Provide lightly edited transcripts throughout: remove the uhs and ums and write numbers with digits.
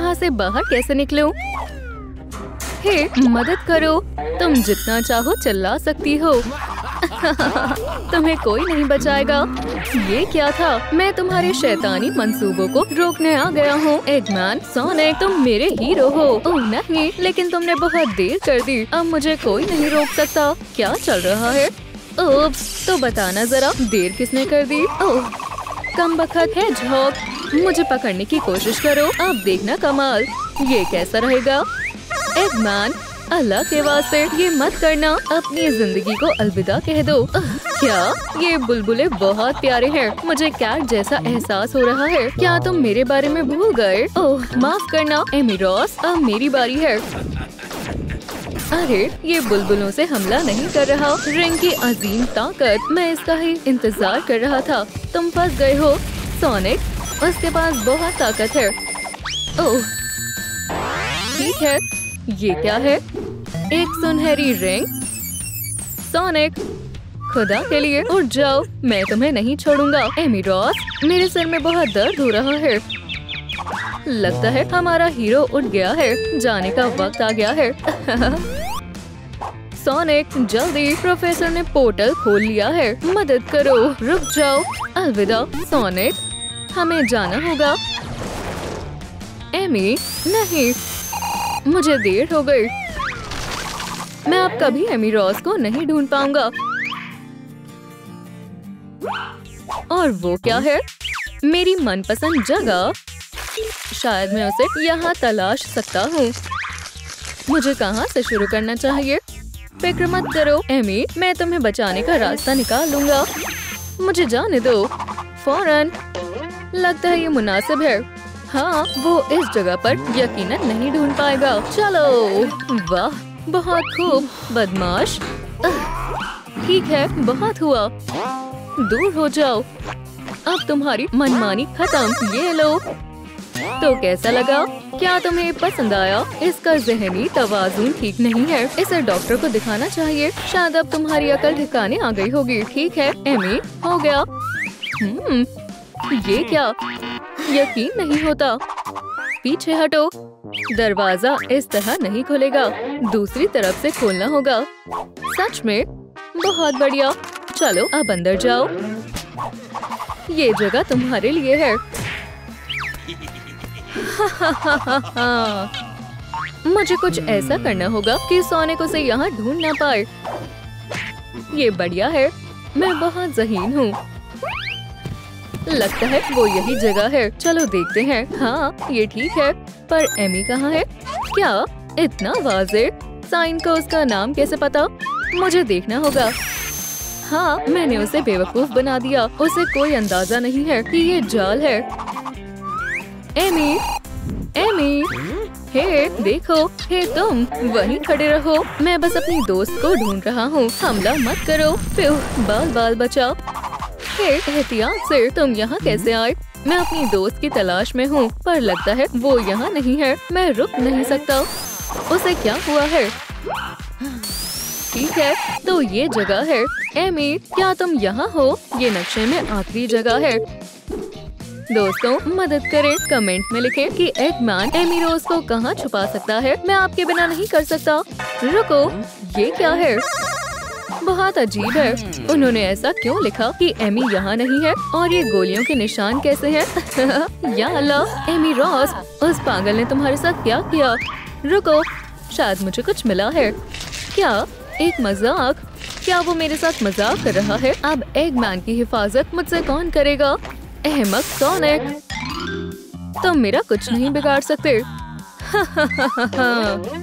यहाँ से बाहर कैसे निकलूं? हे, मदद करो। तुम जितना चाहो चिल्ला सकती हो। तुम्हें कोई नहीं बचाएगा। ये क्या था? मैं तुम्हारे शैतानी मंसूबों को रोकने आ गया हूँ। एगमैन, सोनिक, तुम मेरे हीरो हो। ओह नहीं, लेकिन तुमने बहुत देर कर दी। अब मुझे कोई नहीं रोक सकता। क्या चल रहा है? ओप्स, तो बताना जरा, देर किसने कर दी? ओह, कमबख्त है झोंक। मुझे पकड़ने की कोशिश करो। अब देखना कमाल। ये कैसा रहेगा? एगमैन, अल्लाह के वास्ते ये मत करना। अपनी जिंदगी को अलविदा कह दो। क्या? ये बुलबुले बहुत प्यारे हैं। मुझे कैट जैसा एहसास हो रहा है। क्या तुम मेरे बारे में भूल गए? ओह, माफ करना एमी रॉस, अब मेरी बारी है। अरे, ये बुलबुलों से हमला नहीं कर रहा। रिंग की अजीम ताकत, मैं इसका ही इंतजार कर रहा था। तुम फंस गए हो सोनिक, उसके पास बहुत ताकत है। ओह, ठीक है। ये क्या है? एक सुनहरी रिंग। सोनिक, खुदा के लिए उठ जाओ, मैं तुम्हें नहीं छोड़ूंगा। एमी रॉस, मेरे सिर में बहुत दर्द हो रहा है। लगता है हमारा हीरो उठ गया है। जाने का वक्त आ गया है। सोनिक, जल्दी, प्रोफेसर ने पोर्टल खोल लिया है। मदद करो। रुक जाओ। अलविदा सोनिक, हमें जाना होगा। एमी, नहीं, मुझे देर हो गई। मैं अब कभी एमी रॉस को नहीं ढूंढ पाऊंगा। और वो क्या है? मेरी मनपसंद जगह। शायद मैं उसे यहाँ तलाश सकता हूँ। मुझे कहाँ से शुरू करना चाहिए? फिक्र मत करो एमी, मैं तुम्हें बचाने का रास्ता निकाल लूंगा। मुझे जाने दो फौरन। लगता है ये मुनासिब है। हाँ, वो इस जगह पर यकीनन नहीं ढूंढ पाएगा। चलो। वाह, बहुत खूब बदमाश। ठीक है, बहुत हुआ। दूर हो जाओ। अब तुम्हारी मनमानी खत्म। ये लो। तो कैसा लगा? क्या तुम्हें पसंद आया? इसका ज़हनी तवाज़ुन ठीक नहीं है। इसे डॉक्टर को दिखाना चाहिए। शायद अब तुम्हारी अकल ठिकाने आ गई होगी। ठीक है एमी, हो गया। ये क्या? यकीन नहीं होता। पीछे हटो। दरवाजा इस तरह नहीं खुलेगा। दूसरी तरफ से खोलना होगा। सच में? बहुत बढ़िया। चलो अब अंदर जाओ। ये जगह तुम्हारे लिए है। मुझे कुछ ऐसा करना होगा कि सोनिक उसे यहाँ ढूंढ ना पाए। ये बढ़िया है। मैं बहुत ज़हीन हूँ। लगता है वो यही जगह है। चलो देखते हैं। हाँ, ये ठीक है। पर एमी कहाँ है? क्या इतना वाज़े? साइन को उसका नाम कैसे पता? मुझे देखना होगा। हाँ, मैंने उसे बेवकूफ बना दिया। उसे कोई अंदाजा नहीं है कि ये जाल है। एमी, एमी, हे देखो। हे तुम वहीं खड़े रहो। मैं बस अपनी दोस्त को ढूंढ रहा हूँ। हमला मत करो। बाल बाल बचाओ। एहतियात से। तुम यहाँ कैसे आए? मैं अपनी दोस्त की तलाश में हूँ, पर लगता है वो यहाँ नहीं है। मैं रुक नहीं सकता। उसे क्या हुआ है? ठीक है, तो ये जगह है। एमी, क्या तुम यहाँ हो? ये नक्शे में आखिरी जगह है। दोस्तों, मदद करें। कमेंट में लिखें कि एगमैन एमी रोज को कहाँ छुपा सकता है। मैं आपके बिना नहीं कर सकता। रुको, ये क्या है? बहुत अजीब है। उन्होंने ऐसा क्यों लिखा कि एमी यहाँ नहीं है? और ये गोलियों के निशान कैसे हैं? या अल्लाह, एमी रॉस, उस पागल ने तुम्हारे साथ क्या किया? रुको, शायद मुझे कुछ मिला है। क्या एक मजाक? क्या वो मेरे साथ मजाक कर रहा है? अब एगमैन की हिफाजत मुझसे कौन करेगा? अहमक सोनिक, तुम मेरा कुछ नहीं बिगाड़ सकते।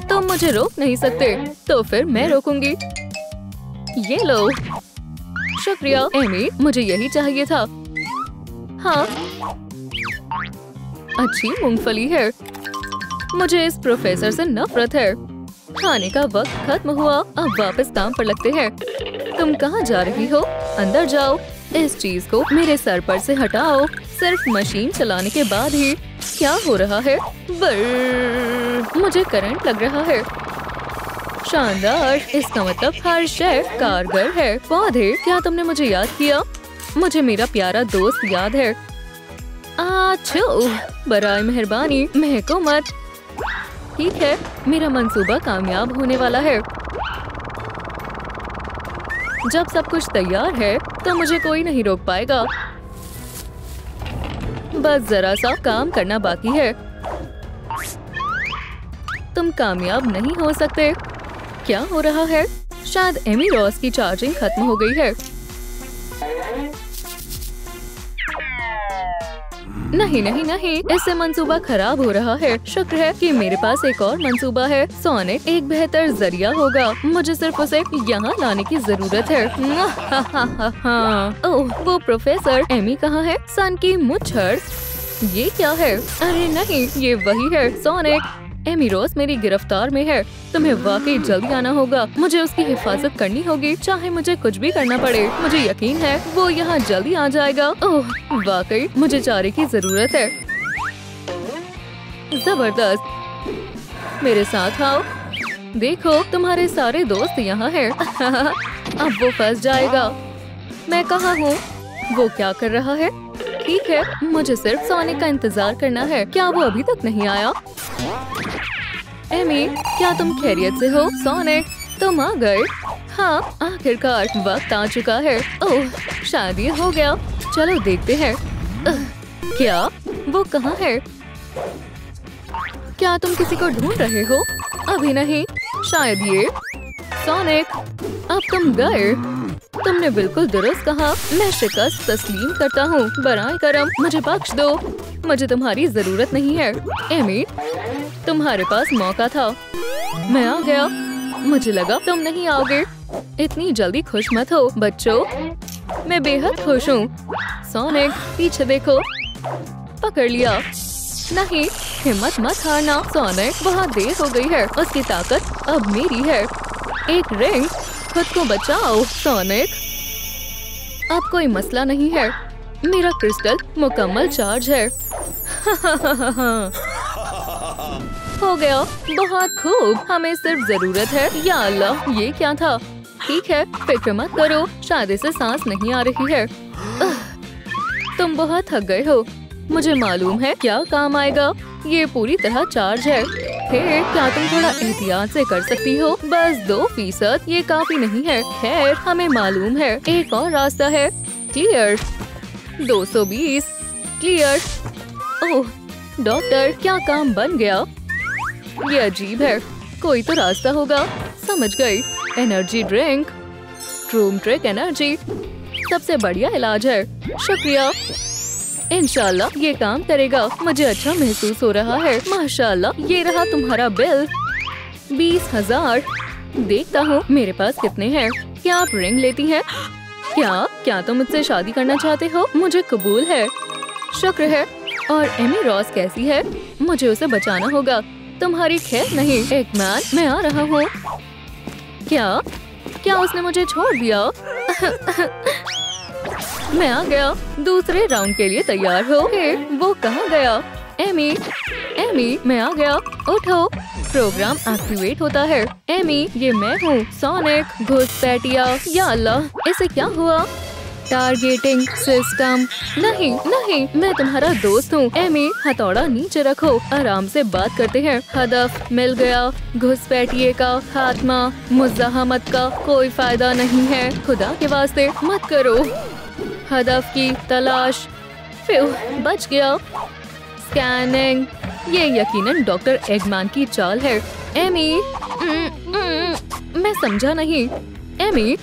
तुम मुझे रोक नहीं सकते, तो फिर मैं रोकूंगी। ये लो। शुक्रिया एमी, मुझे यही चाहिए था। हाँ, अच्छी मूंगफली है। मुझे इस प्रोफेसर से नफरत है। खाने का वक्त खत्म हुआ। अब वापस काम पर लगते हैं। तुम कहाँ जा रही हो? अंदर जाओ। इस चीज को मेरे सर पर से हटाओ। सिर्फ मशीन चलाने के बाद ही। क्या हो रहा है? बर्र, मुझे करंट लग रहा है। शानदार, इसका मतलब हर शय कारगर है। पौधे, क्या तुमने मुझे याद किया? मुझे मेरा प्यारा दोस्त याद है। आछू, बराए मेहरबानी महको मत। ठीक है, मेरा मंसूबा कामयाब होने वाला है। जब सब कुछ तैयार है तो मुझे कोई नहीं रोक पाएगा। बस जरा सा काम करना बाकी है। तुम कामयाब नहीं हो सकते। क्या हो रहा है? शायद एमी रॉस की चार्जिंग खत्म हो गई है। नहीं नहीं नहीं, इससे मंसूबा खराब हो रहा है। शुक्र है कि मेरे पास एक और मंसूबा है। सोनिक एक बेहतर जरिया होगा। मुझे सिर्फ उसे यहाँ लाने की जरूरत है। ओह, वो प्रोफेसर एमी कहाँ है? सन की मुच्छर। ये क्या है? अरे नहीं, ये वही है सोनिक। एमी रोज मेरी गिरफ्तार में है। तुम्हें वाकई जल्दी आना होगा। मुझे उसकी हिफाजत करनी होगी, चाहे मुझे कुछ भी करना पड़े। मुझे यकीन है वो यहाँ जल्दी आ जाएगा। ओह, वाकई मुझे चारे की जरूरत है। जबरदस्त, मेरे साथ आओ। देखो, तुम्हारे सारे दोस्त यहाँ हैं। अब वो फंस जाएगा। मैं कहाँ हूँ? वो क्या कर रहा है? ठीक है, मुझे सिर्फ सोनिक का इंतजार करना है। क्या वो अभी तक नहीं आया? एमी, क्या तुम खैरियत से हो? सोनिक, तुम आ गए? हाँ, आखिरकार वक्त आ चुका है। ओह, शायद ये हो गया। चलो देखते हैं। क्या वो कहाँ है? क्या तुम किसी को ढूंढ रहे हो? अभी नहीं, शायद ये। सोनिक, अब तुम गए। तुमने बिल्कुल दुरुस्त कहा। मैं शिकस्त तस्लीम करता हूँ। बराए करम, मुझे बख्श दो। मुझे तुम्हारी जरूरत नहीं है। एमी, तुम्हारे पास मौका था। मैं आ गया। मुझे लगा तुम नहीं आओगे। इतनी जल्दी खुश मत हो बच्चों। मैं बेहद खुश हूँ। सोनिक, पीछे देखो। पकड़ लिया। नहीं, हिम्मत मत हारना। सोनिक, बहुत देर हो गई है। उसकी ताकत अब मेरी है। एक रिंग, खुद को बचाओ। सोनिक, अब कोई मसला नहीं है। मेरा क्रिस्टल मुकम्मल चार्ज है। हो गया, बहुत खूब। हमें सिर्फ जरूरत है। या अल्लाह, ये क्या था? ठीक है, फिक्र मत करो। शायद इसे सांस नहीं आ रही है। तुम बहुत थक गए हो। मुझे मालूम है क्या काम आएगा। ये पूरी तरह चार्ज है। हे, क्या तुम थोड़ा एहतियात से कर सकती हो? बस 2%। ये काफी नहीं है। खैर, हमें मालूम है एक और रास्ता है। क्लियर। 220। क्लियर। ओह डॉक्टर, क्या काम बन गया? ये अजीब है। कोई तो रास्ता होगा। समझ गई। Energy drink, room trick energy, सबसे बढ़िया इलाज है। शुक्रिया। इंशाल्लाह ये काम करेगा। मुझे अच्छा महसूस हो रहा है। माशाल्लाह, ये रहा तुम्हारा बिल। 20,000। देखता हूँ मेरे पास कितने हैं। क्या आप रिंग लेती हैं? क्या तुम मुझसे शादी करना चाहते हो? मुझे कबूल है। शुक्र है। और एमी रॉस कैसी है? मुझे उसे बचाना होगा। तुम्हारी खैर नहीं। एगमैन, मैं आ रहा हूँ। क्या उसने मुझे छोड़ दिया? मैं आ गया। दूसरे राउंड के लिए तैयार हो? वो कहाँ गया? एमी, मैं आ गया। उठो। प्रोग्राम एक्टिवेट होता है। एमी, ये मैं हूँ। सोनिक, घुसपैठिया। या अल्लाह, इसे क्या हुआ? Targeting system. नहीं, मैं तुम्हारा दोस्त हूँ। एमी, हथौड़ा नीचे रखो। आराम से बात करते हैं। हदफ मिल गया। घुसपैठिए का खात्मा। मुज़ाहमत का कोई फायदा नहीं है। खुदा के वास्ते मत करो। हदफ की तलाश। बच गया। स्कैनिंग। ये यकीनन डॉक्टर एगमैन की चाल है। एमी, मैं समझा नहीं। एमी,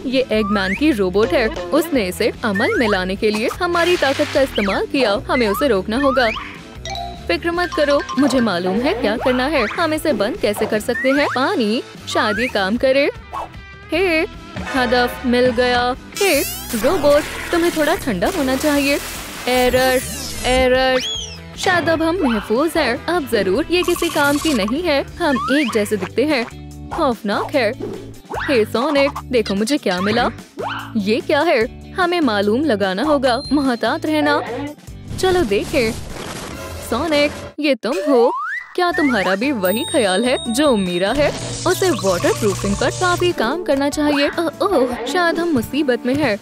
ये एगमैन की रोबोट है। उसने इसे अमल में लाने के लिए हमारी ताकत का इस्तेमाल किया। हमें उसे रोकना होगा। फिक्र मत करो, मुझे मालूम है क्या करना है। हम इसे बंद कैसे कर सकते हैं? पानी, शायद ये काम करे। हदफ मिल गया। रोबोट, तुम्हें थोड़ा ठंडा होना चाहिए। एरर। शायद अब हम महफूज हैं। अब जरूर ये किसी काम की नहीं है। हम एक जैसे दिखते हैं। खौफनाक है। हे सोनिक, देखो मुझे क्या मिला। ये क्या है? हमें मालूम लगाना होगा। मोहतात रहना। चलो देखें। सोनिक, ये तुम हो? क्या तुम्हारा भी वही ख्याल है जो मेरा है? उसे वाटर प्रूफिंग पर काफी काम करना चाहिए। ओह, शायद हम मुसीबत में हैं।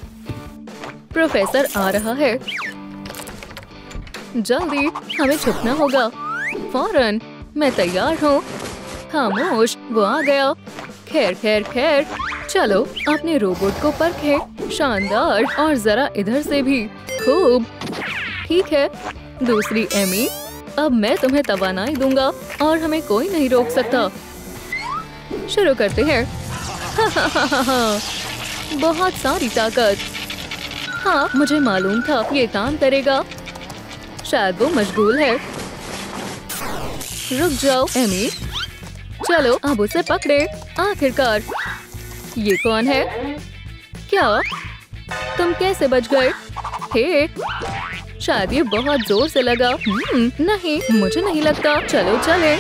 प्रोफेसर आ रहा है। जल्दी, हमें छुपना होगा। फौरन, मैं तैयार हूँ। खामोश, वो आ गया। खैर खैर खैर, चलो अपने रोबोट को परखे। शानदार, और जरा इधर से भी। खूब, ठीक है। दूसरी एमी, अब मैं तुम्हें तवानाई दूंगा और हमें कोई नहीं रोक सकता। शुरू करते हैं। बहुत सारी ताकत। हाँ, मुझे मालूम था ये काम करेगा। शायद वो मशगूल है। रुक जाओ एमी, चलो अब उसे पकड़े। आखिरकार। ये कौन है? क्या तुम कैसे बच गए? हे, शायद ये बहुत जोर से लगा। नहीं, मुझे नहीं लगता। चलो चले।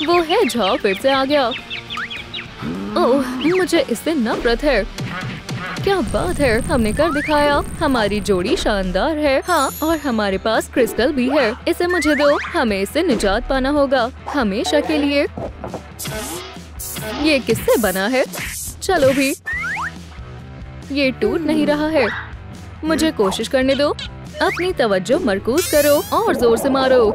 वो है, जाओ, फिर से आ गया। ओह, मुझे इससे नफरत है। क्या बात है, हमने कर दिखाया। हमारी जोड़ी शानदार है। हाँ, और हमारे पास क्रिस्टल भी है। इसे मुझे दो, हमें इससे निजात पाना होगा हमेशा के लिए। ये किससे बना है? चलो भी। ये टूट नहीं रहा है। मुझे कोशिश करने दो। अपनी तवज्जो मरकूज करो और जोर से मारो।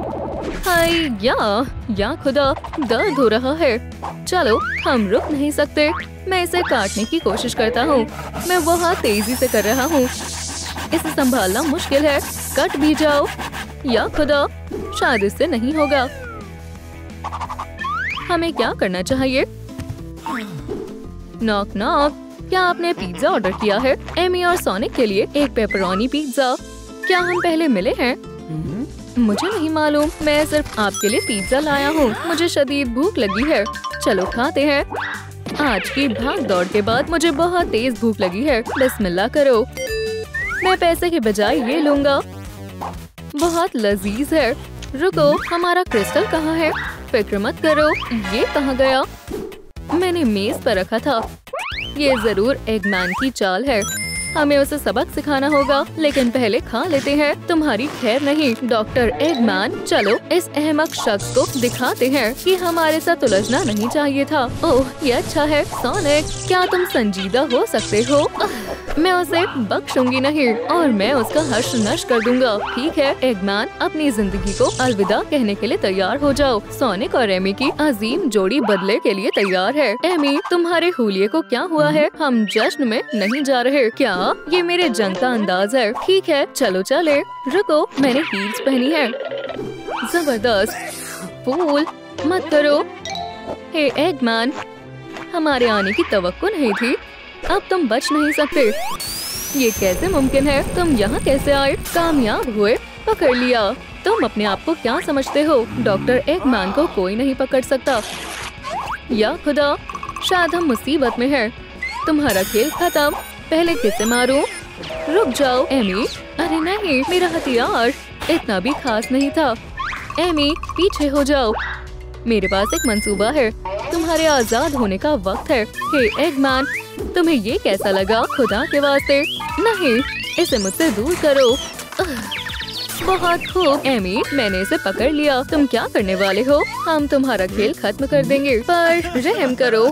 हाय या खुदा, दर्द हो रहा है। चलो, हम रुक नहीं सकते। मैं इसे काटने की कोशिश करता हूँ। मैं बहुत तेजी से कर रहा हूँ। इसे संभालना मुश्किल है। कट भी जाओ। या खुदा, शायद इससे नहीं होगा। हमें क्या करना चाहिए? नॉक नॉक, क्या आपने पिज्जा ऑर्डर किया है? एमी और सोनिक के लिए एक पेपरोनी पिज्जा। क्या हम पहले मिले हैं? मुझे नहीं मालूम। मैं सिर्फ आपके लिए पिज्जा लाया हूँ। मुझे शदीद भूख लगी है। चलो खाते हैं। आज की भाग दौड़ के बाद मुझे बहुत तेज भूख लगी है। बिस्मिल्लाह करो। मैं पैसे के बजाय ये लूंगा। बहुत लजीज है। रुको, हमारा क्रिस्टल कहाँ है? फिक्र मत करो। ये कहाँ गया? मैंने मेज पर रखा था। ये जरूर एगमैन की चाल है। हमें उसे सबक सिखाना होगा, लेकिन पहले खा लेते हैं। तुम्हारी खैर नहीं, डॉक्टर एगमैन। चलो इस अहमक शख्स को दिखाते हैं कि हमारे साथ उलझना नहीं चाहिए था। ओह, ये अच्छा है। सोनिक, क्या तुम संजीदा हो सकते हो? मैं उसे बख्शूंगी नहीं और मैं उसका हर्ष नश कर दूंगा। ठीक है एगमैन, अपनी जिंदगी को अलविदा कहने के लिए तैयार हो जाओ। सोनिक और एमी की अजीम जोड़ी बदले के लिए तैयार है। एमी, तुम्हारे हुलिये को क्या हुआ है? हम जश्न में नहीं जा रहे क्या? ये मेरे जंग का अंदाज है। ठीक है, चलो चले। रुको, मैंने हील्स पहनी है। जबरदस्त। फूल मत करो। हे एगमैन, हमारे आने की तवक्को नहीं थी। अब तुम बच नहीं सकते। ये कैसे मुमकिन है? तुम यहाँ कैसे आए? कामयाब हुए, पकड़ लिया। तुम अपने आप को क्या समझते हो? डॉक्टर एगमैन को कोई नहीं पकड़ सकता। या खुदा, शायद हम मुसीबत में हैं। तुम्हारा खेल खत्म। पहले किसे मारूं? रुक जाओ एमी। अरे नहीं, मेरा हथियार इतना भी खास नहीं था। एमी, पीछे हो जाओ। मेरे पास एक मंसूबा है। तुम्हारे आजाद होने का वक्त है। हे एगमैन, तुम्हें ये कैसा लगा? खुदा के वास्ते नहीं, इसे मुझसे दूर करो। बहुत खूब एमी, मैंने इसे पकड़ लिया। तुम क्या करने वाले हो? हम तुम्हारा खेल खत्म कर देंगे, पर रहम करो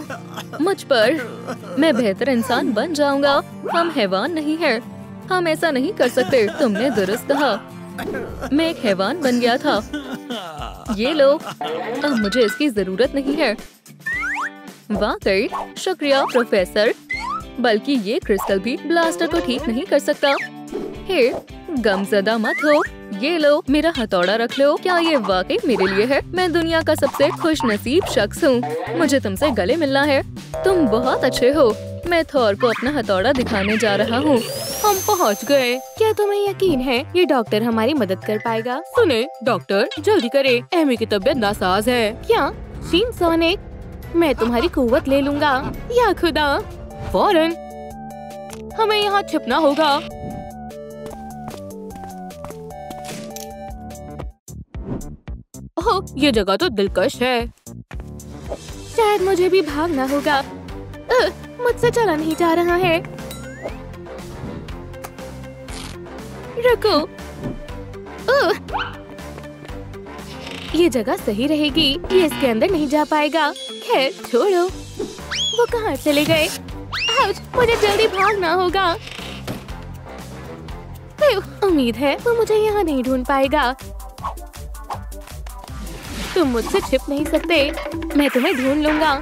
मुझ पर। मैं बेहतर इंसान बन जाऊंगा। हम हैवान नहीं हैं। हम ऐसा नहीं कर सकते। तुमने दुरुस्त कहा। मैं एक हैवान बन गया था। ये लो, अब मुझे इसकी जरूरत नहीं है। वाकई शुक्रिया प्रोफेसर। बल्कि ये क्रिस्टल भी ब्लास्टर को ठीक नहीं कर सकता। हे, गमज़दा मत हो। ये लो, मेरा हथौड़ा रख लो। क्या ये वाकई मेरे लिए है? मैं दुनिया का सबसे खुश नसीब शख्स हूँ। मुझे तुमसे गले मिलना है। तुम बहुत अच्छे हो। मैं थॉर को अपना हथौड़ा दिखाने जा रहा हूँ। हम पहुँच गए। क्या तुम्हें यकीन है ये डॉक्टर हमारी मदद कर पाएगा? सुने डॉक्टर, जल्दी करे। एमी की तबीयत नासाज है। क्या? सोनिक, मैं तुम्हारी कुव्वत ले लूंगा। या खुदा, फौरन हमें यहाँ छिपना होगा। ओह, ये जगह तो दिलकश है। शायद मुझे भी भागना होगा। मुझसे चला नहीं जा रहा है। रुको। ये जगह सही रहेगी। ये इसके अंदर नहीं जा पाएगा। खैर छोड़ो। वो कहाँ चले गए? मुझे जल्दी भागना होगा। उम्मीद है वो मुझे यहाँ नहीं ढूंढ पाएगा। तुम मुझसे छिप नहीं सकते, मैं तुम्हें ढूंढ लूंगा।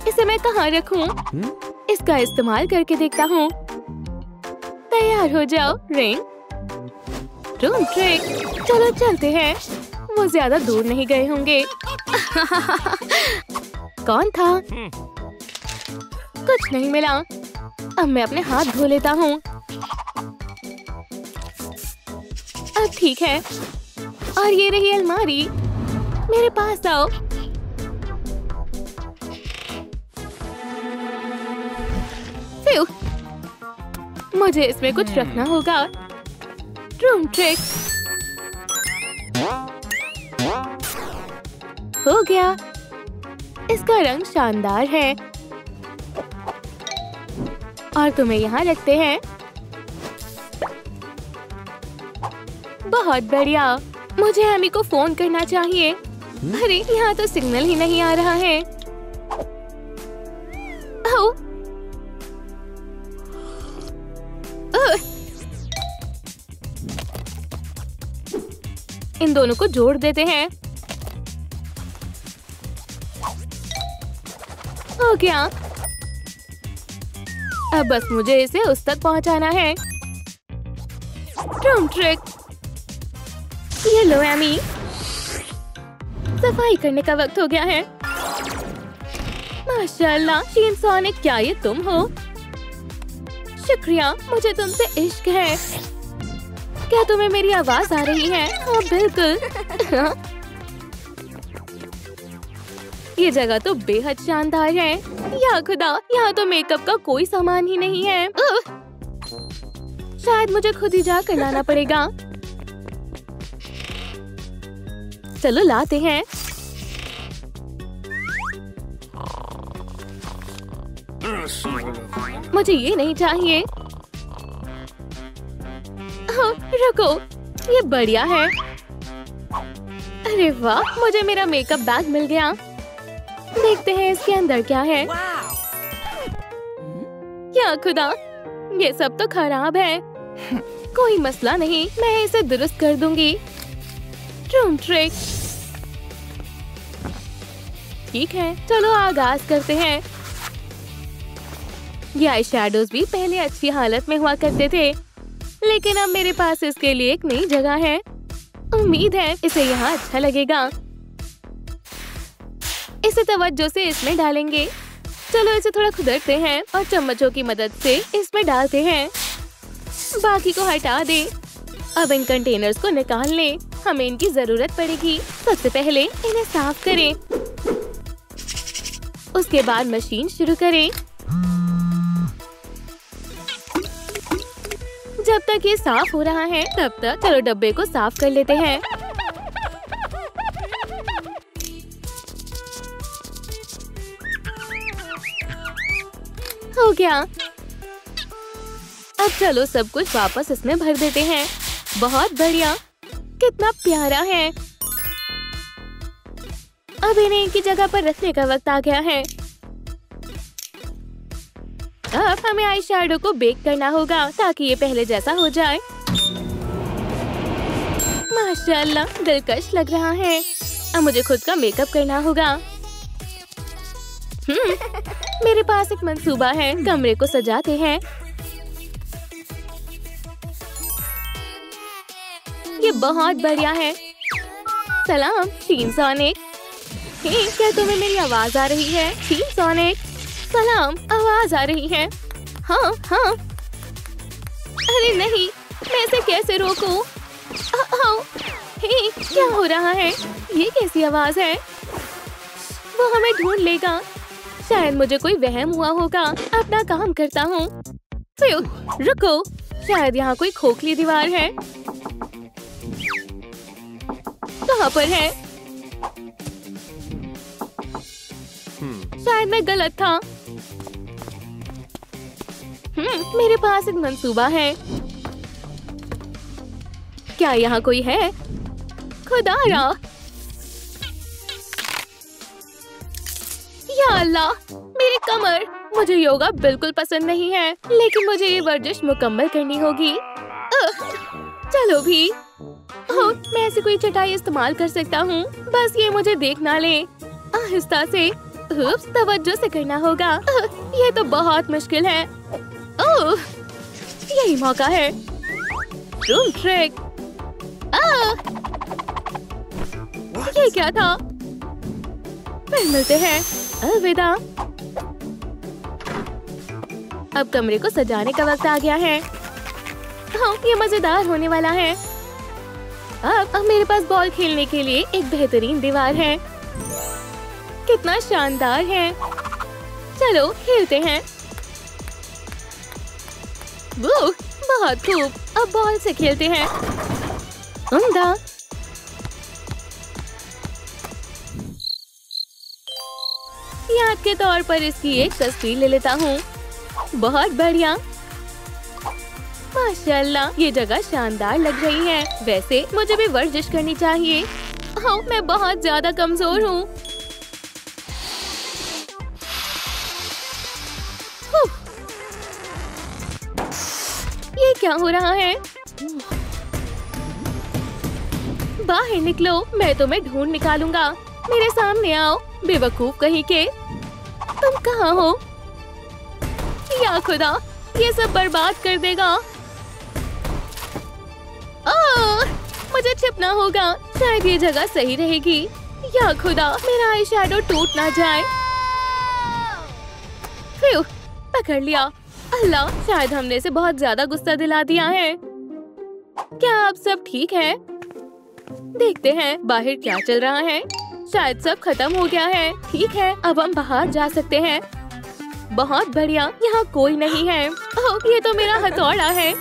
इसे मैं कहाँ रखूं? इसका इस्तेमाल करके देखता हूँ। तैयार हो जाओ रिंग। रूम ट्रिक, चलो चलते हैं। वो ज्यादा दूर नहीं गए होंगे। कौन था? कुछ नहीं मिला। अब मैं अपने हाथ धो लेता हूँ। अब ठीक है। और ये रही अलमारी। मेरे पास आओ। फिर मुझे इसमें कुछ रखना होगा। रूम ट्रिक हो गया। इसका रंग शानदार है। और तुम्हें यहाँ रखते हैं। बहुत बढ़िया। मुझे एमी को फोन करना चाहिए। अरे यहाँ तो सिग्नल ही नहीं आ रहा है। ओह, इन दोनों को जोड़ देते हैं। हो गया। अब बस मुझे इसे उस तक पहुंचाना है। Room trick. ये लो एमी, सफाई करने का वक्त हो गया है। माशाल्लाह सोनिक, क्या ये तुम हो? शुक्रिया, मुझे तुमसे इश्क है। क्या तुम्हें मेरी आवाज आ रही है? हाँ बिल्कुल। ये जगह तो बेहद शानदार है। या खुदा, यहाँ तो मेकअप का कोई सामान ही नहीं है। शायद मुझे खुद ही जाकर लाना पड़ेगा। चलो लाते हैं। मुझे ये नहीं चाहिए। हाँ, रुको, ये बढ़िया है। अरे वाह, मुझे मेरा मेकअप बैग मिल गया। देखते हैं इसके अंदर क्या है। क्या खुदा, ये सब तो खराब है। कोई मसला नहीं, मैं इसे दुरुस्त कर दूंगी। Room trick. ठीक है, चलो आगाज करते हैं। ये आई शैडोज भी पहले अच्छी हालत में हुआ करते थे, लेकिन अब मेरे पास इसके लिए एक नई जगह है। उम्मीद है इसे यहाँ अच्छा लगेगा। इसे तवज्जो से इसमें डालेंगे। चलो इसे थोड़ा खुदरते हैं और चम्मचों की मदद से इसमें डालते हैं। बाकी को हटा दे। अब इन कंटेनर्स को निकाल लें। हमें इनकी जरूरत पड़ेगी। सबसे पहले इन्हें साफ करें। उसके बाद मशीन शुरू करें। जब तक ये साफ हो रहा है, तब तक चलो डब्बे को साफ कर लेते हैं। हो गया। अब चलो सब कुछ वापस इसमें भर देते हैं। बहुत बढ़िया, कितना प्यारा है। अब इन्हें इनकी जगह पर रखने का वक्त आ गया है। अब हमें आई शैडो को बेक करना होगा ताकि ये पहले जैसा हो जाए। माशाल्लाह, दिलकश लग रहा है। अब मुझे खुद का मेकअप करना होगा। मेरे पास एक मंसूबा है। कमरे को सजाते हैं। ये बहुत बढ़िया है। सलाम सोनिक। क्या तुम्हें मेरी आवाज आ रही है? सोनिक, सलाम, आवाज आ रही है। हाँ हाँ। अरे नहीं, मैं इसे कैसे रोकूं? क्या हो रहा है? ये कैसी आवाज है? वो हमें ढूंढ लेगा। शायद मुझे कोई वहम हुआ होगा। अपना काम करता हूँ। रुको, शायद यहाँ कोई खोखली दीवार है। कहाँ पर है? शायद मैं गलत था। मेरे पास एक मंसूबा है। क्या यहाँ कोई है? खुदारा, या अल्लाह, मेरी कमर। मुझे योगा बिल्कुल पसंद नहीं है, लेकिन मुझे ये वर्जिश मुकम्मल करनी होगी। चलो भी। ओह, मैं ऐसी कोई चटाई इस्तेमाल कर सकता हूँ, बस ये मुझे देख ना ले। आहिस्ता से, तवज्जो से करना होगा। ये तो बहुत मुश्किल है। ओह, यही मौका है। Room trick. ये क्या था? फिर मिलते हैं। अलविदा। अब कमरे को सजाने का वक्त आ गया है। हाँ, ये मजेदार होने वाला है। अब मेरे पास बॉल खेलने के लिए एक बेहतरीन दीवार है। कितना शानदार है। चलो खेलते हैं। वो बहुत खूब। अब बॉल से खेलते हैं। उम्दा। याद के तौर पर इसकी एक तस्वीर ले लेता हूँ। बहुत बढ़िया। माशाल्लाह, ये जगह शानदार लग रही है। वैसे मुझे भी वर्जिश करनी चाहिए। हाँ, मैं बहुत ज्यादा कमजोर हूँ। ये क्या हो रहा है? बाहर निकलो, मैं तुम्हें ढूंढ निकालूंगा। मेरे सामने आओ, बेवकूफ कहीं के। तुम कहाँ हो? या खुदा, ये सब बर्बाद कर देगा। मुझे छिपना होगा। शायद ये जगह सही रहेगी। या खुदा, मेरा आई शैडो टूट ना जाए। फिर पकड़ लिया। अल्लाह, शायद हमने इसे बहुत ज्यादा गुस्सा दिला दिया है। क्या अब सब ठीक है? देखते हैं बाहर क्या चल रहा है। शायद सब खत्म हो गया है। ठीक है, अब हम बाहर जा सकते हैं। बहुत बढ़िया, यहाँ कोई नहीं है। ओह, ये तो मेरा हथौड़ा है।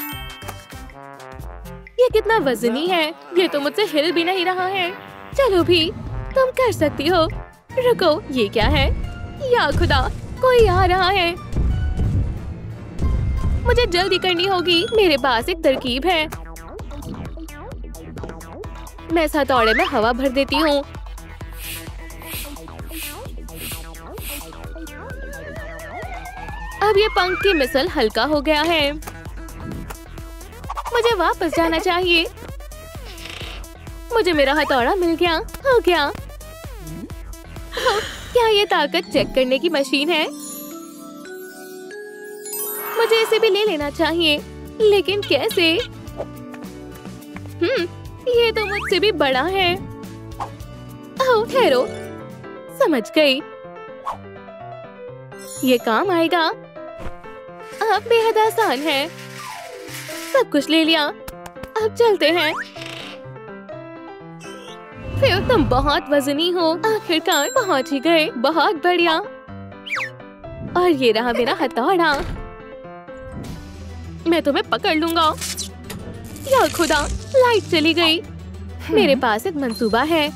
ये कितना वजनी है। ये तो मुझसे हिल भी नहीं रहा है। चलो भी, तुम कर सकती हो। रुको, ये क्या है? या खुदा, कोई आ रहा है। मुझे जल्दी करनी होगी। मेरे पास एक तरकीब है। मैं इस हथौड़े में हवा भर देती हूँ। अब ये पंख की मिसल हल्का हो गया है। मुझे वापस जाना चाहिए। मुझे मेरा हथौड़ा मिल गया। हो गया। क्या ये ताकत चेक करने की मशीन है? मुझे इसे भी ले लेना चाहिए, लेकिन कैसे? ये तो मुझसे भी बड़ा है। ओह, ठहरो, समझ गई। ये काम आएगा। अब बेहद आसान है। सब कुछ ले लिया। अब चलते हैं। फिर तुम बहुत वजनी हो। आखिरकार पहुंच ही गए। बहुत बढ़िया। और ये रहा मेरा हथौड़ा। मैं तुम्हें पकड़ लूंगा। या खुदा, लाइट चली गई। मेरे पास एक मंसूबा है।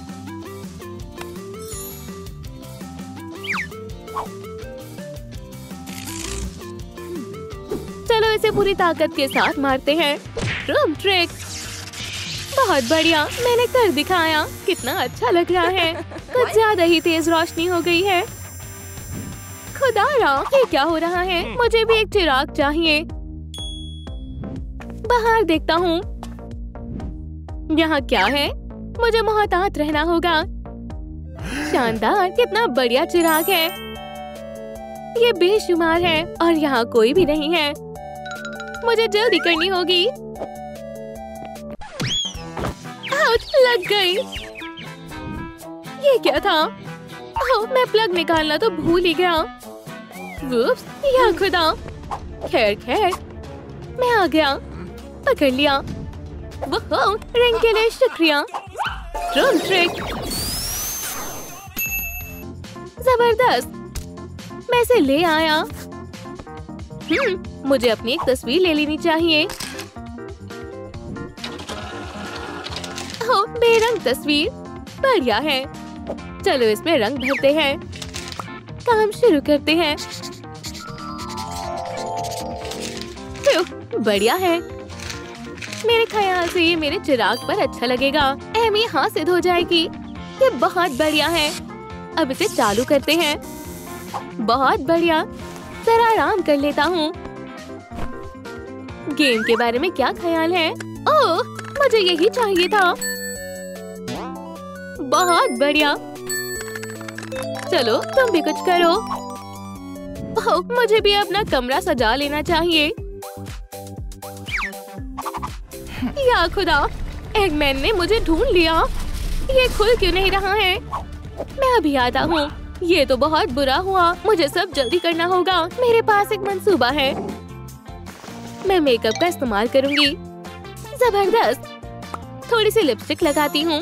चलो इसे पूरी ताकत के साथ मारते हैं। Room trick. बहुत बढ़िया, मैंने कर दिखाया। कितना अच्छा लग रहा है। कुछ ज्यादा ही तेज रोशनी हो गई है। खुदारा, ये क्या हो रहा है? मुझे भी एक चिराग चाहिए। बाहर देखता हूँ। यहाँ क्या है? मुझे मोहतात रहना होगा। शानदार, कितना बढ़िया चिराग है। ये बेशुमार है और यहाँ कोई भी नहीं है। मुझे जल्दी करनी होगी। आउच, लग गई। ये क्या था? ओह, मैं प्लग निकालना तो भूल ही गया। वुप्स, या खुदा। खैर खैर, मैं आ गया। पकड़ लिया। वो रिंग के लिए शुक्रिया। Room trick. जबरदस्त, मैं इसे ले आया। मुझे अपनी एक तस्वीर ले लेनी चाहिए। ओह, बेरंग तस्वीर। बढ़िया है। चलो इसमें रंग भरते हैं। काम शुरू करते हैं। बढ़िया है। मेरे ख्याल से ये मेरे चिराग पर अच्छा लगेगा। अहमी हासिल हो जाएगी। ये बहुत बढ़िया है। अब इसे चालू करते हैं। बहुत बढ़िया। जरा आराम कर लेता हूँ। गेम के बारे में क्या ख्याल है? ओह, मुझे यही चाहिए था। बहुत बढ़िया। चलो तुम भी कुछ करो। ओह, मुझे भी अपना कमरा सजा लेना चाहिए। या खुदा, एगमैन ने मुझे ढूंढ लिया। ये खुल क्यों नहीं रहा है? मैं अभी आता हूँ। ये तो बहुत बुरा हुआ। मुझे सब जल्दी करना होगा। मेरे पास एक मंसूबा है। मैं मेकअप का इस्तेमाल करूंगी। जबरदस्त। थोड़ी सी लिपस्टिक लगाती हूँ।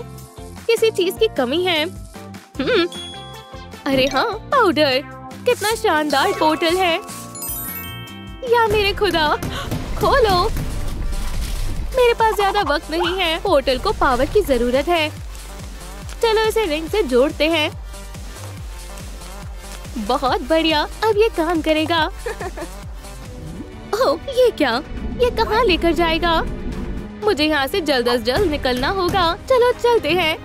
किसी चीज की कमी है। अरे हाँ, पाउडर। कितना शानदार पोर्टल है। या मेरे खुदा, खोलो। मेरे पास ज्यादा वक्त नहीं है। पोर्टल को पावर की जरूरत है। चलो इसे रिंग से जोड़ते हैं। बहुत बढ़िया, अब ये काम करेगा। ओह, ये क्या? ये कहाँ लेकर जाएगा? मुझे यहाँ से जल्द से जल्द निकलना होगा। चलो चलते हैं।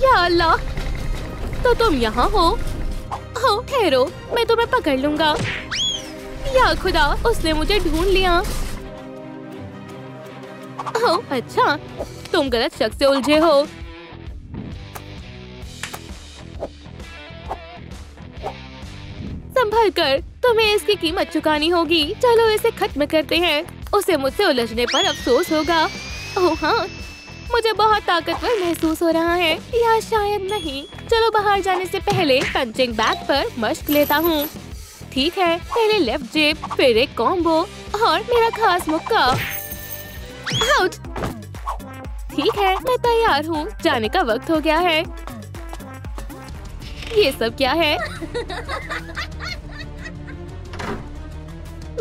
या अल्लाह, तो तुम यहाँ हो? ओह, ठहरो, मैं तुम्हें पकड़ लूंगा। या खुदा, उसने मुझे ढूंढ लिया। ओह, अच्छा, तुम गलत शख्स से उलझे हो। संभल कर, तुम्हें इसकी कीमत चुकानी होगी। चलो इसे खत्म करते हैं। उसे मुझसे उलझने पर अफसोस होगा। ओह हाँ, मुझे बहुत ताकतवर महसूस हो रहा है, या शायद नहीं। चलो बाहर जाने से पहले पंचिंग बैग पर मशक लेता हूँ। ठीक है, पहले लेफ्ट जेब, फिर एक कॉम्बो और मेरा खास मुक्का। आउट। ठीक है, मैं तैयार हूँ। जाने का वक्त हो गया है। ये सब क्या है?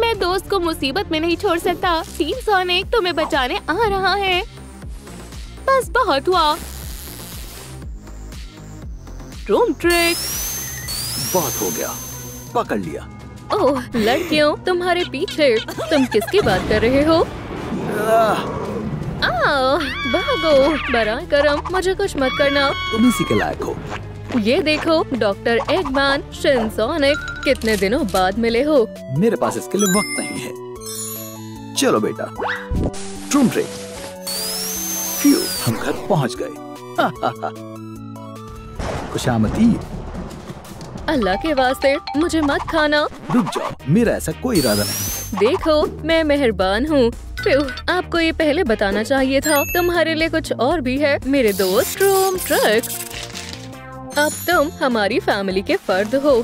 मैं दोस्त को मुसीबत में नहीं छोड़ सकता। टीम सोनिक तुम्हें बचाने आ रहा है। बस बहुत हुआ। Room trick. बहुत हो गया, पकड़ लिया। ओह लड़कियों, तुम्हारे पीछे। तुम किसकी बात कर रहे हो? भागो। बराए करम, मुझे कुछ मत करना। तुम इसी के लायक हो। ये देखो, डॉक्टर एगमैन, शिनसोनिक, कितने दिनों बाद मिले हो। मेरे पास इसके लिए वक्त नहीं है। चलो बेटा, रूम ट्रिक। फ्यू, हम घर पहुंच गए। खुशामदी। अल्लाह के वास्ते मुझे मत खाना। रुक जाओ, मेरा ऐसा कोई इरादा नहीं। देखो, मैं मेहरबान हूँ। आपको ये पहले बताना चाहिए था। तुम्हारे लिए कुछ और भी है, मेरे दोस्त। Room trick. अब तुम हमारी फैमिली के फर्द हो।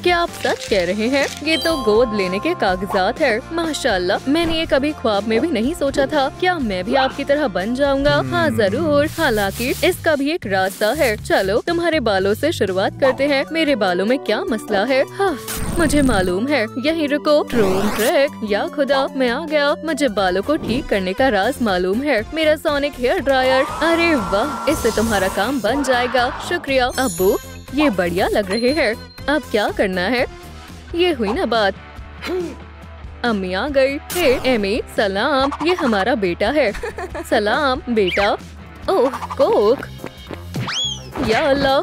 क्या आप सच कह रहे हैं? ये तो गोद लेने के कागजात है। माशाल्लाह, मैंने ये कभी ख्वाब में भी नहीं सोचा था। क्या मैं भी आपकी तरह बन जाऊंगा? हाँ जरूर। हालांकि इसका भी एक रास्ता है। चलो तुम्हारे बालों से शुरुआत करते हैं। मेरे बालों में क्या मसला है? हाँ, मुझे मालूम है। यहीं रुको। Room trick. या खुदा, मैं आ गया। मुझे बालों को ठीक करने का राज मालूम है। मेरा सोनिक हेयर ड्रायर। अरे वाह, इससे तुम्हारा काम बन जाएगा। शुक्रिया अब्बू, ये बढ़िया लग रहे हैं। अब क्या करना है? ये हुई ना बात। अम्मी आ गई। हे एमी, सलाम। ये हमारा बेटा है। सलाम बेटा। ओह कोक। या अल्लाह,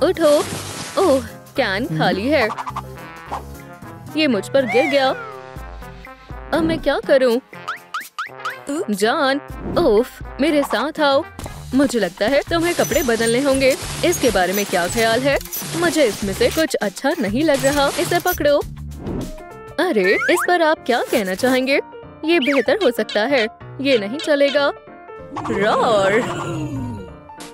उठो। ओह, कैन खाली है। ये मुझ पर गिर गया। अब मैं क्या करूं? जान, ओफ, मेरे साथ आओ। मुझे लगता है तुम्हें कपड़े बदलने होंगे। इसके बारे में क्या ख्याल है? मुझे इसमें से कुछ अच्छा नहीं लग रहा। इसे पकड़ो। अरे, इस पर आप क्या कहना चाहेंगे? ये बेहतर हो सकता है। ये नहीं चलेगा। रॉर,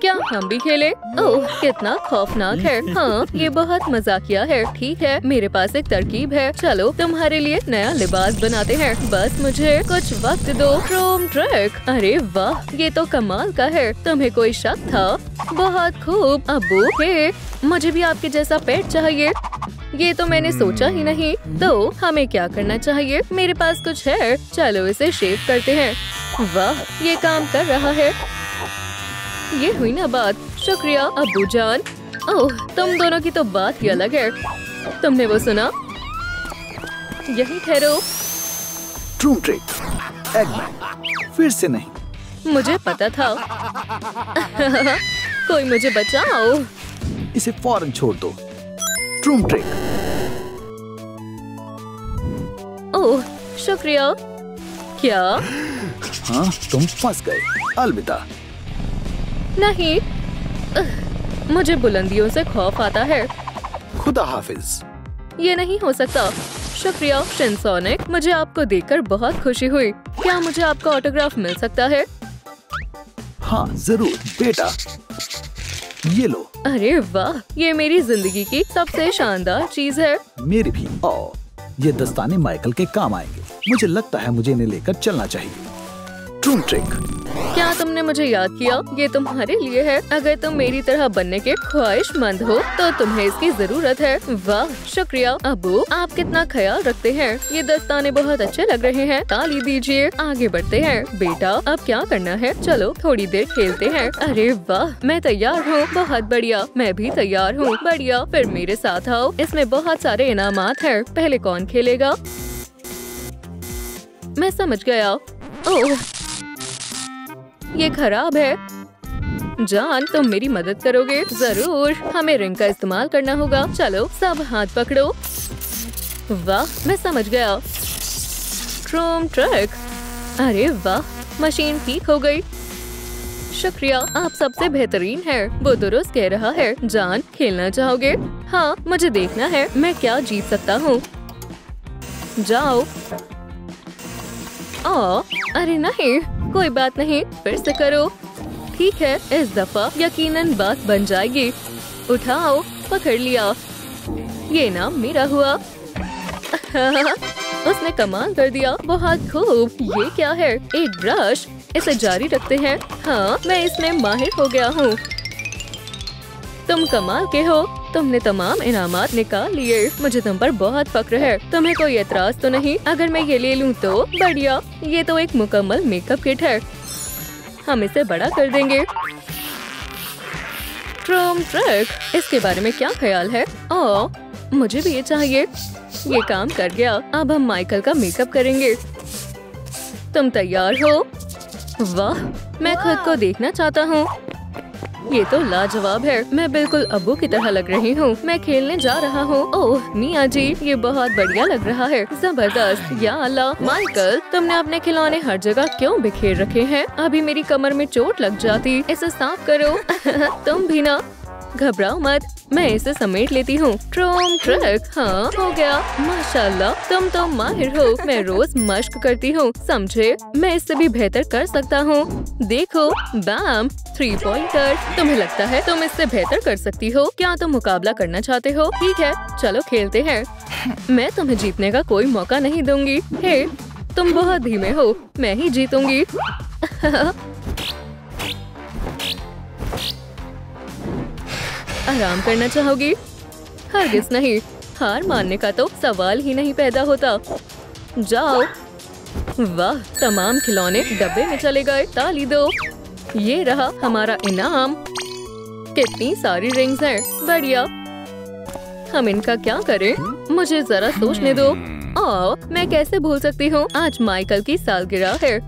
क्या हम भी खेले? ओह, कितना खौफनाक है। हाँ, ये बहुत मजाकिया है। ठीक है, मेरे पास एक तरकीब है। चलो तुम्हारे लिए नया लिबास बनाते हैं। बस मुझे कुछ वक्त दो। Room trick. अरे वाह, ये तो कमाल का है। तुम्हें कोई शक था? बहुत खूब अब्बू। हे, मुझे भी आपके जैसा पेट चाहिए। ये तो मैंने सोचा ही नहीं। तो हमें क्या करना चाहिए? मेरे पास कुछ है। चलो इसे शेव करते हैं। वाह, ये काम कर रहा है। ये हुई ना बात। शुक्रिया अब्बू जान। ओह, तुम दोनों की तो बात ही अलग है। तुमने वो सुना? यही ठहरो। Room trick. एगमैन, फिर से नहीं। मुझे पता था। कोई मुझे बचाओ। इसे फौरन छोड़ दो। Room trick. ओह, शुक्रिया। क्या? हाँ, तुम फंस गए। अलविदा। नहीं, मुझे बुलंदियों से खौफ आता है। खुदा हाफिज। ये नहीं हो सकता। शुक्रिया शिनसोनिक, मुझे आपको देखकर बहुत खुशी हुई। क्या मुझे आपका ऑटोग्राफ मिल सकता है? हाँ जरूर बेटा, ये लो। अरे वाह, ये मेरी जिंदगी की सबसे शानदार चीज है। मेरी भी। ये दस्ताने माइकल के काम आएंगे। मुझे लगता है मुझे इन्हें लेकर चलना चाहिए। ट्रूम ट्रिक। क्या तुमने मुझे याद किया? ये तुम्हारे लिए है। अगर तुम मेरी तरह बनने के ख्वाहिशमंद हो तो तुम्हें इसकी जरूरत है। वाह, शुक्रिया अबू, आप कितना ख्याल रखते हैं। ये दस्ताने बहुत अच्छे लग रहे हैं। ताली दीजिए। आगे बढ़ते हैं। बेटा, अब क्या करना है? चलो थोड़ी देर खेलते हैं। अरे वाह, मैं तैयार हूँ। बहुत बढ़िया, मैं भी तैयार हूँ। बढ़िया, फिर मेरे साथ आओ। इसमें बहुत सारे इनामात हैं। पहले कौन खेलेगा? मैं समझ गया। ओह, ये खराब है। जान, तुम मेरी मदद करोगे? जरूर, हमें रिंग का इस्तेमाल करना होगा। चलो सब हाथ पकड़ो। वाह, मैं समझ गया। ट्रूम ट्रिक। अरे वाह, मशीन ठीक हो गई। शुक्रिया, आप सबसे बेहतरीन हैं। वो दुरुस्त कह रहा है। जान, खेलना चाहोगे? हाँ, मुझे देखना है मैं क्या जीत सकता हूँ। जाओ। अरे नहीं, कोई बात नहीं, फिर से करो। ठीक है, इस दफा यकीनन बात बन जाएगी। उठाओ, पकड़ लिया। ये नाम मेरा हुआ। उसने कमाल कर दिया। बहुत खूब। ये क्या है? एक ब्रश। इसे जारी रखते हैं। हाँ, मैं इसमें माहिर हो गया हूँ। तुम कमाल के हो। तुमने तमाम इनामात निकाल लिए। मुझे तुम पर बहुत फक्र है। तुम्हें कोई एतराज तो नहीं अगर मैं ये ले लूँ तो? बढ़िया, ये तो एक मुकम्मल मेकअप किट है। हम इसे बड़ा कर देंगे। ट्रूम ट्रिक, इसके बारे में क्या ख्याल है? मुझे भी ये चाहिए। ये काम कर गया। अब हम माइकल का मेकअप करेंगे। तुम तैयार हो? वाह, मैं खुद को देखना चाहता हूँ। ये तो लाजवाब है। मैं बिल्कुल अब्बू की तरह लग रही हूँ। मैं खेलने जा रहा हूँ। ओह मिया जी, ये बहुत बढ़िया लग रहा है। जबरदस्त। या अल्लाह, माइकल, तुमने अपने खिलौने हर जगह क्यों बिखेर रखे हैं? अभी मेरी कमर में चोट लग जाती। इसे साफ करो। तुम भी ना। घबराओ मत, मैं इसे समेट लेती हूँ। ट्रूम ट्रिक। हाँ, हो गया। माशाल्लाह, तुम तो माहिर हो। मैं रोज मश्क करती हूँ, समझे? मैं इससे भी बेहतर कर सकता हूँ। देखो, बैम, 3 पॉइंटर। तुम्हें लगता है तुम इससे बेहतर कर सकती हो? क्या तुम मुकाबला करना चाहते हो? ठीक है, चलो खेलते हैं। मैं तुम्हें जीतने का कोई मौका नहीं दूंगी। हे, तुम बहुत धीमे हो। मैं ही जीतूंगी। आराम करना चाहोगी? हरगिज नहीं। हार मानने का तो सवाल ही नहीं पैदा होता। जाओ। वाह, तमाम खिलौने डब्बे में चले गए। ताली दो। ये रहा हमारा इनाम। कितनी सारी रिंग्स हैं। बढ़िया। हम इनका क्या करें? मुझे जरा सोचने दो। मैं कैसे भूल सकती हूँ, आज माइकल की सालगिरह है।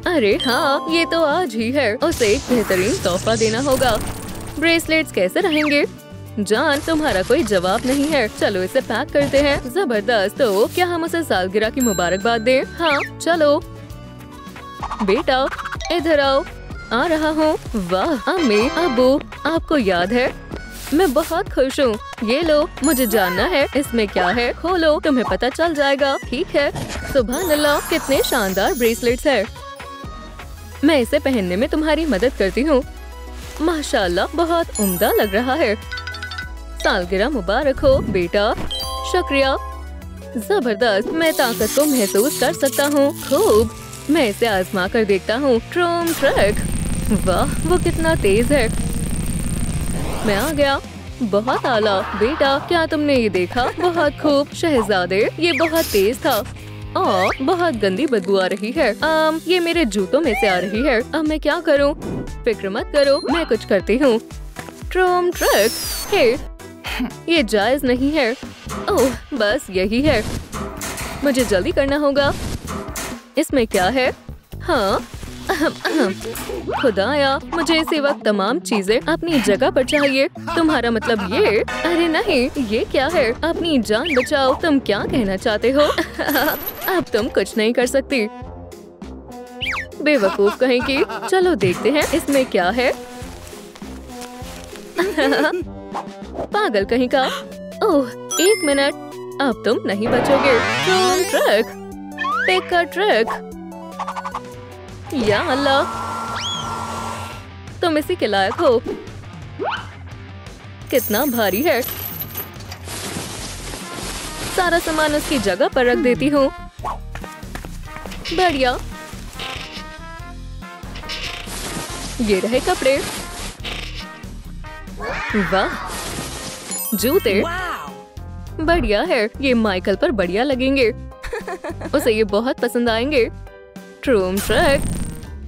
अरे हाँ, ये तो आज ही है। उसे एक बेहतरीन तोहफा देना होगा। ब्रेसलेट्स कैसे रहेंगे? जान, तुम्हारा कोई जवाब नहीं है। चलो इसे पैक करते हैं। जबरदस्त। तो क्या हम उसे सालगिरह की मुबारकबाद दें? हाँ, चलो। बेटा, इधर आओ। आ रहा हूँ। वाह अम्मी, अब्बू, आपको याद है? मैं बहुत खुश हूँ। ये लो, मुझे जानना है इसमें क्या है। खोलो, तुम्हें पता चल जाएगा। ठीक है। सुभान अल्लाह, कितने शानदार ब्रेसलेट्स है। मैं इसे पहनने में तुम्हारी मदद करती हूँ। माशाल्लाह, बहुत उम्दा लग रहा है। सालगिरह मुबारक हो बेटा। शुक्रिया। जबरदस्त, मैं ताकत को महसूस कर सकता हूँ। खूब, मैं इसे आजमा कर देखता हूँ। ट्रूम ट्रिक। वाह, वो कितना तेज है। मैं आ गया। बहुत आला। बेटा, क्या तुमने ये देखा? बहुत खूब। शहजादे, ये बहुत तेज था। बहुत गंदी बदबू आ रही है। ये मेरे जूतों में से आ रही है। अब मैं क्या करूं? फिक्र मत करो, मैं कुछ करती हूँ। ट्रूम ट्रिक। हे, ये जायज नहीं है। ओह, बस यही है। मुझे जल्दी करना होगा। इसमें क्या है? हाँ, खुदाया, मुझे इसी वक्त तमाम चीजें अपनी जगह पर चाहिए। तुम्हारा मतलब ये? अरे नहीं, ये क्या है? अपनी जान बचाओ। तुम क्या कहना चाहते हो? अब तुम कुछ नहीं कर सकती। बेवकूफ कहेंगी। चलो देखते हैं इसमें क्या है। पागल कहीं का। ओह, 1 मिनट, अब तुम नहीं बचोगे। ट्रूम ट्रक, पिक का ट्रक। या अल्लाह, तुम इसी के लायक हो। कितना भारी है। सारा सामान उसकी जगह पर रख देती हूँ। बढ़िया। ये रहे कपड़े। वाह, जूते बढ़िया है। ये माइकल पर बढ़िया लगेंगे। उसे ये बहुत पसंद आएंगे। ट्रूम ट्रक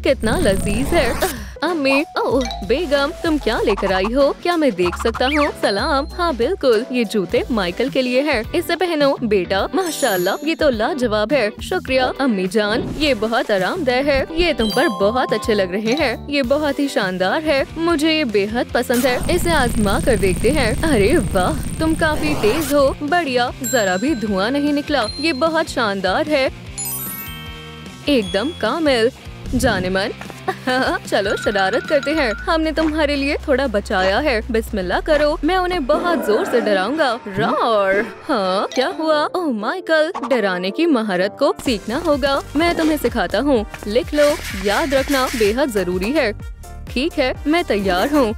कितना लजीज है। अम्मी, ओह बेगम, तुम क्या लेकर आई हो? क्या मैं देख सकता हूँ? सलाम। हाँ बिल्कुल, ये जूते माइकल के लिए हैं। इसे पहनो बेटा। माशाल्लाह, ये तो लाजवाब है। शुक्रिया अम्मी जान, ये बहुत आरामदायक है। ये तुम पर बहुत अच्छे लग रहे हैं। ये बहुत ही शानदार है। मुझे ये बेहद पसंद है। इसे आजमा कर देखते हैं। अरे वाह, तुम काफी तेज हो। बढ़िया, जरा भी धुआं नहीं निकला। ये बहुत शानदार है, एकदम कामिल। जाने मन। चलो शरारत करते हैं। हमने तुम्हारे लिए थोड़ा बचाया है। बिस्मिल्लाह करो। मैं उन्हें बहुत जोर से डराऊंगा। रॉर। हाँ, क्या हुआ? ओह माइकल, डराने की महारत को सीखना होगा। मैं तुम्हें सिखाता हूँ। लिख लो, याद रखना बेहद जरूरी है। ठीक है, मैं तैयार हूँ।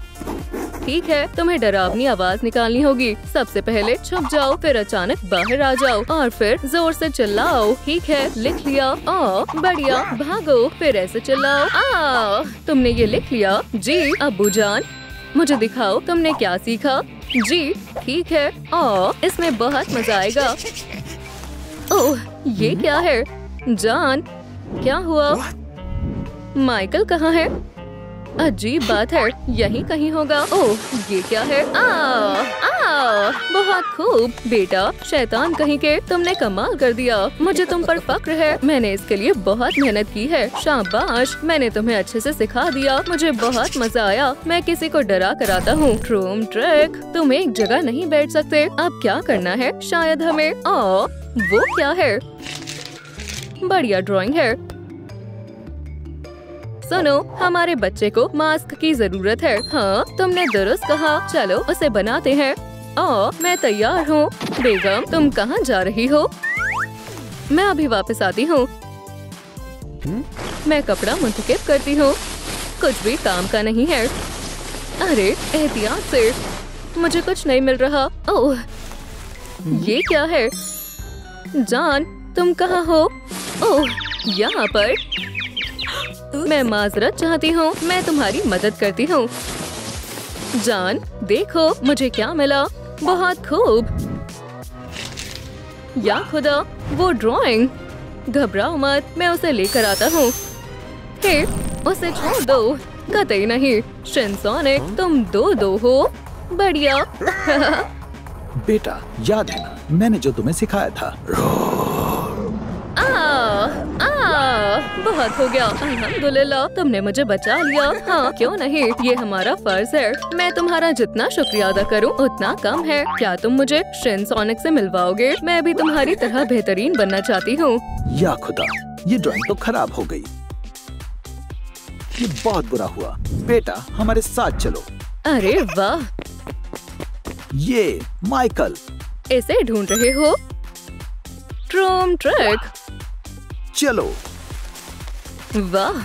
ठीक है, तुम्हें डरावनी आवाज निकालनी होगी। सबसे पहले छुप जाओ, फिर अचानक बाहर आ जाओ और फिर जोर से चिल्लाओ। ठीक है, लिख लिया? बढ़िया, भागो, फिर ऐसे चिल्लाओ। तुमने ये लिख लिया? जी अब्बू जान। मुझे दिखाओ तुमने क्या सीखा। जी ठीक है। इसमें बहुत मजा आएगा। ओह, ये क्या है? जान, क्या हुआ? माइकल कहाँ है? अजीब बात है, यहीं कहीं होगा। ओह, ये क्या है? बहुत खूब बेटा, शैतान कहीं के, तुमने कमाल कर दिया। मुझे तुम पर फक्र है। मैंने इसके लिए बहुत मेहनत की है। शाबाश, मैंने तुम्हें अच्छे से सिखा दिया। मुझे बहुत मजा आया। मैं किसी को डरा कर आता हूँ। ट्रूम ट्रक, तुम एक जगह नहीं बैठ सकते। अब क्या करना है? शायद हमें वो क्या है? बढ़िया ड्राइंग है। सुनो, हमारे बच्चे को मास्क की जरूरत है। हाँ, तुमने दुरुस्त कहा। चलो उसे बनाते हैं। मैं तैयार हूँ। बेगम, तुम कहाँ जा रही हो? मैं अभी वापस आती हूँ। मैं कपड़ा मुंतखब करती हूँ। कुछ भी काम का नहीं है। अरे एहतियात से, मुझे कुछ नहीं मिल रहा। ओह, ये क्या है? जान, तुम कहाँ हो? ओह, यहाँ पर। मैं माजरत चाहती हूँ। मैं तुम्हारी मदद करती हूँ। जान, देखो मुझे क्या मिला। बहुत खूब। या खुदा, वो ड्राइंग। घबराओ मत, मैं उसे लेकर आता हूँ। हे, उसे छोड़ दो। कतई नहीं। शिनसोनिक, तुम दो हो। बढ़िया। बेटा, याद है ना मैंने जो तुम्हें सिखाया था? बहुत हो गया। अल्हम्दुलिल्लाह, तुमने मुझे बचा लिया। हाँ, क्यों नहीं, ये हमारा फर्ज है। मैं तुम्हारा जितना शुक्रिया अदा करूँ उतना कम है। क्या तुम मुझे शिनसोनिक से मिलवाओगे? मैं भी तुम्हारी तरह बेहतरीन बनना चाहती हूँ। या खुदा, ये ड्राइंग तो खराब हो गई। ये बहुत बुरा हुआ। बेटा, हमारे साथ चलो। अरे वाह, ये माइकल। इसे ढूंढ रहे हो? ट्रूम ट्रक। चलो। वाह,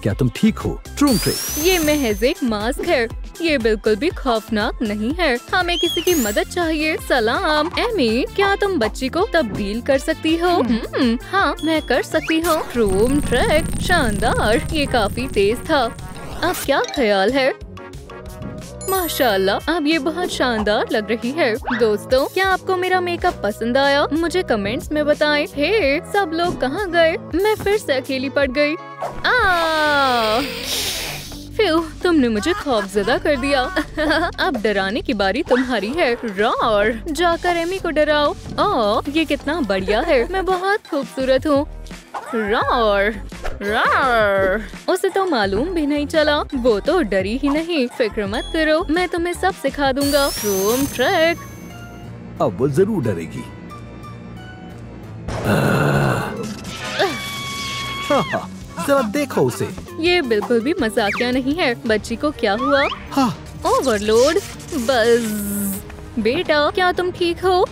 क्या तुम ठीक हो? ट्रूम ट्रक, ये महज एक मास्क है। ये बिल्कुल भी खौफनाक नहीं है। हमें किसी की मदद चाहिए। सलाम एमी, क्या तुम बच्ची को तब्दील कर सकती हो? हाँ, मैं कर सकती हूँ। ट्रूम ट्रक, शानदार। ये काफी तेज था। अब क्या ख्याल है? माशाल्लाह, अब ये बहुत शानदार लग रही है। दोस्तों, क्या आपको मेरा मेकअप पसंद आया? मुझे कमेंट्स में बताएं। हे, सब लोग कहाँ गए? मैं फिर से अकेली पड़ गई। फिर तुमने मुझे खौफजदा कर दिया। अब डराने की बारी तुम्हारी है। रॉर, जाकर एमी को डराओ। ये कितना बढ़िया है। मैं बहुत खूबसूरत हूँ। Roar roar. उसे तो मालूम भी नहीं चला, वो तो डरी ही नहीं। फिक्र मत करो, मैं तुम्हें सब सिखा दूंगा। ट्रूम ट्रिक। अब वो जरूर डरेगी। जरा देखो उसे। ये बिल्कुल भी मजाकिया नहीं है। बच्ची को क्या हुआ? हाँ। ओवरलोड। बस बेटा, क्या तुम ठीक हो?